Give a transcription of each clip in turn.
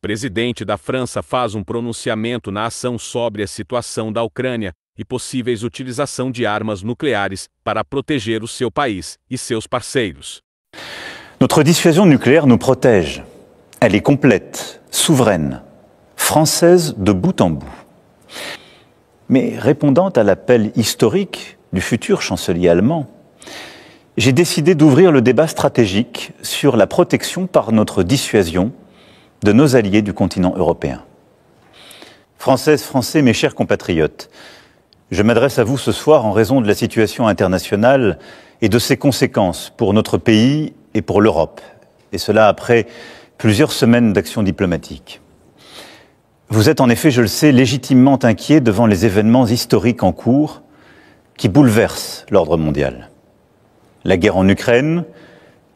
Presidente da França faz pronunciamento na ação sobre a situação da Ucrânia e possíveis utilização de armas nucleares para proteger o seu país e seus parceiros. Notre dissuasion nucléaire nous protège. Elle est complète, souveraine, française de bout en bout. Mais répondant à l'appel historique du futur chancelier allemand, j'ai décidé d'ouvrir le débat stratégique sur la protection par notre dissuasion de nos alliés du continent européen. Françaises, Français, mes chers compatriotes, je m'adresse à vous ce soir en raison de la situation internationale et de ses conséquences pour notre pays et pour l'Europe, et cela après plusieurs semaines d'action diplomatique. Vous êtes en effet, je le sais, légitimement inquiets devant les événements historiques en cours qui bouleversent l'ordre mondial. La guerre en Ukraine,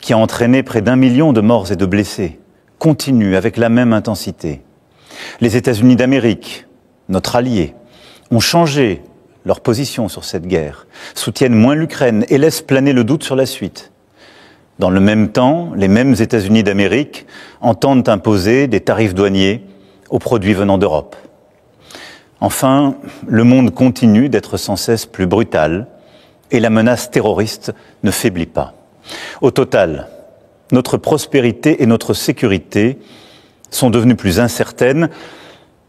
qui a entraîné près d'1 million de morts et de blessés, continue avec la même intensité. Les États-Unis d'Amérique, notre allié, ont changé leur position sur cette guerre, soutiennent moins l'Ukraine et laissent planer le doute sur la suite. Dans le même temps, les mêmes États-Unis d'Amérique entendent imposer des tarifs douaniers aux produits venant d'Europe. Enfin, le monde continue d'être sans cesse plus brutal et la menace terroriste ne faiblit pas. Au total, notre prospérité et notre sécurité sont devenues plus incertaines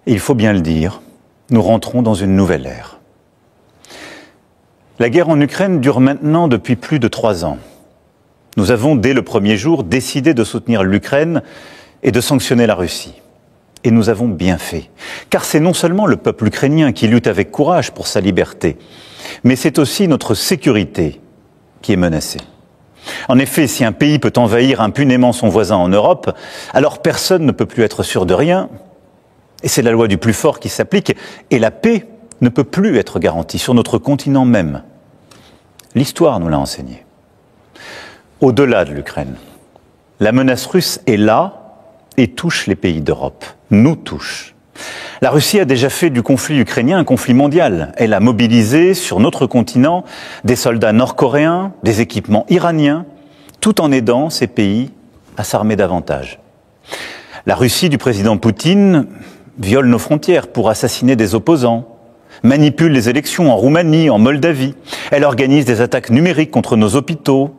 et il faut bien le dire, nous rentrons dans une nouvelle ère. La guerre en Ukraine dure maintenant depuis plus de 3 ans. Nous avons, dès le premier jour, décidé de soutenir l'Ukraine et de sanctionner la Russie. Et nous avons bien fait. Car c'est non seulement le peuple ukrainien qui lutte avec courage pour sa liberté, mais c'est aussi notre sécurité qui est menacée. En effet, si un pays peut envahir impunément son voisin en Europe, alors personne ne peut plus être sûr de rien, et c'est la loi du plus fort qui s'applique, et la paix ne peut plus être garantie sur notre continent même. L'histoire nous l'a enseigné. Au-delà de l'Ukraine, la menace russe est là et touche les pays d'Europe, nous touche. La Russie a déjà fait du conflit ukrainien un conflit mondial. Elle a mobilisé sur notre continent des soldats nord-coréens, des équipements iraniens, tout en aidant ces pays à s'armer davantage. La Russie du président Poutine viole nos frontières pour assassiner des opposants, manipule les élections en Roumanie, en Moldavie. Elle organise des attaques numériques contre nos hôpitaux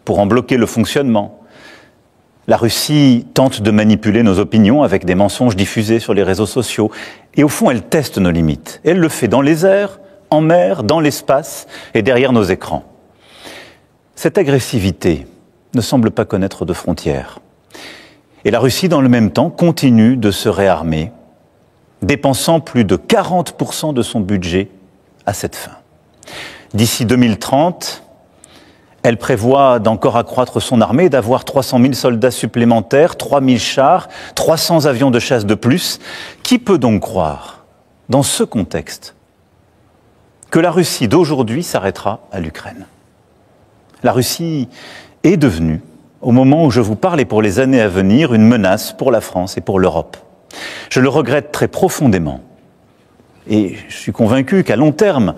pour en bloquer le fonctionnement. La Russie tente de manipuler nos opinions avec des mensonges diffusés sur les réseaux sociaux. Et au fond, elle teste nos limites. Elle le fait dans les airs, en mer, dans l'espace et derrière nos écrans. Cette agressivité ne semble pas connaître de frontières. Et la Russie, dans le même temps, continue de se réarmer, dépensant plus de 40% de son budget à cette fin. D'ici 2030, elle prévoit d'encore accroître son armée, d'avoir 300 000 soldats supplémentaires, 3 000 chars, 300 avions de chasse de plus. Qui peut donc croire, dans ce contexte, que la Russie d'aujourd'hui s'arrêtera à l'Ukraine? La Russie est devenue, au moment où je vous parle et pour les années à venir, une menace pour la France et pour l'Europe. Je le regrette très profondément. Et je suis convaincu qu'à long terme,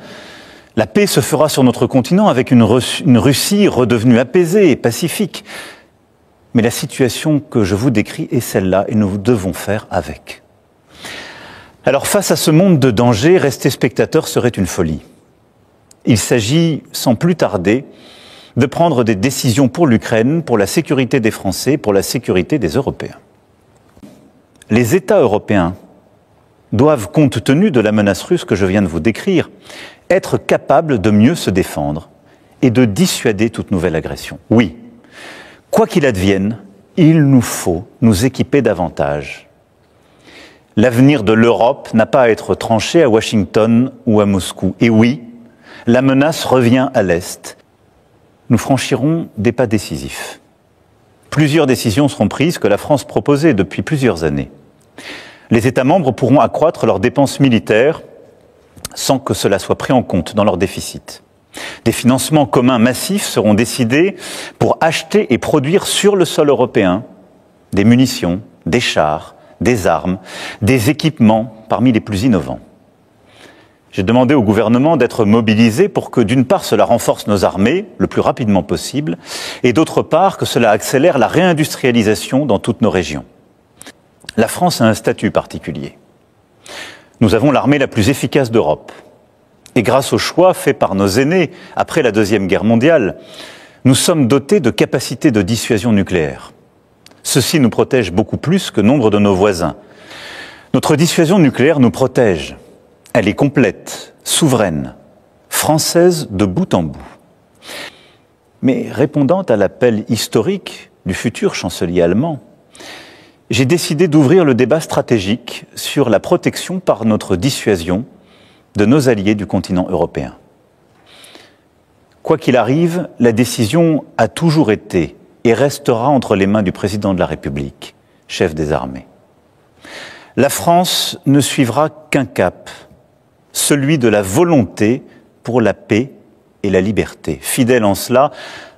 la paix se fera sur notre continent avec une Russie redevenue apaisée et pacifique. Mais la situation que je vous décris est celle-là et nous devons faire avec. Alors face à ce monde de danger, rester spectateur serait une folie. Il s'agit, sans plus tarder, de prendre des décisions pour l'Ukraine, pour la sécurité des Français, pour la sécurité des Européens. Les États européens doivent, compte tenu de la menace russe que je viens de vous décrire, être capables de mieux se défendre et de dissuader toute nouvelle agression. Oui, quoi qu'il advienne, il nous faut nous équiper davantage. L'avenir de l'Europe n'a pas à être tranché à Washington ou à Moscou. Et oui, la menace revient à l'Est. Nous franchirons des pas décisifs. Plusieurs décisions seront prises que la France proposait depuis plusieurs années. Les États membres pourront accroître leurs dépenses militaires sans que cela soit pris en compte dans leur déficit. Des financements communs massifs seront décidés pour acheter et produire sur le sol européen des munitions, des chars, des armes, des équipements parmi les plus innovants. J'ai demandé au gouvernement d'être mobilisé pour que, d'une part, cela renforce nos armées le plus rapidement possible, et d'autre part, que cela accélère la réindustrialisation dans toutes nos régions. La France a un statut particulier. Nous avons l'armée la plus efficace d'Europe. Et grâce au choix fait par nos aînés après la Deuxième Guerre mondiale, nous sommes dotés de capacités de dissuasion nucléaire. Ceci nous protège beaucoup plus que nombre de nos voisins. Notre dissuasion nucléaire nous protège. Elle est complète, souveraine, française de bout en bout. Mais répondant à l'appel historique du futur chancelier allemand, j'ai décidé d'ouvrir le débat stratégique sur la protection par notre dissuasion de nos alliés du continent européen. Quoi qu'il arrive, la décision a toujours été et restera entre les mains du président de la République, chef des armées. La France ne suivra qu'un cap, celui de la volonté pour la paix et la liberté, fidèle en cela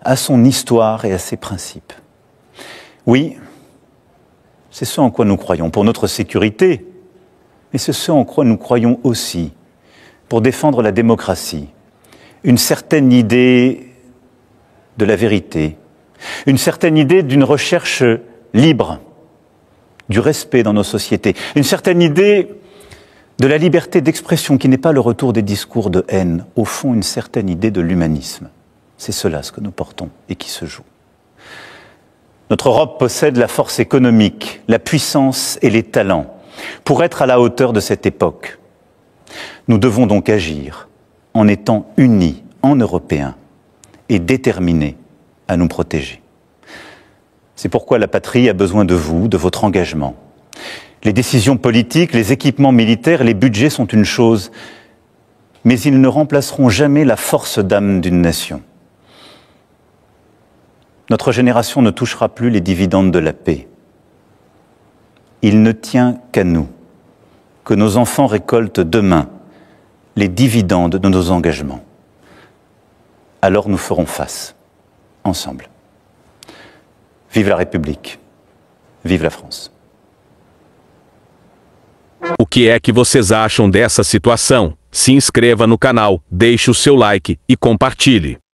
à son histoire et à ses principes. Oui, c'est ce en quoi nous croyons pour notre sécurité, mais c'est ce en quoi nous croyons aussi pour défendre la démocratie, une certaine idée de la vérité, une certaine idée d'une recherche libre, du respect dans nos sociétés, une certaine idée de la liberté d'expression qui n'est pas le retour des discours de haine, au fond une certaine idée de l'humanisme. C'est cela ce que nous portons et qui se joue. Notre Europe possède la force économique, la puissance et les talents pour être à la hauteur de cette époque. Nous devons donc agir en étant unis en Européens et déterminés à nous protéger. C'est pourquoi la patrie a besoin de vous, de votre engagement. Les décisions politiques, les équipements militaires, les budgets sont une chose, mais ils ne remplaceront jamais la force d'âme d'une nation. Notre génération ne touchera plus les dividendes de la paix. Il ne tient qu'à nous que nos enfants récoltent demain les dividendes de nos engagements. Alors nous ferons face, ensemble. Vive la République, vive la France. O que é que vocês acham dessa situação? Se inscreva no canal, deixe o seu like e compartilhe.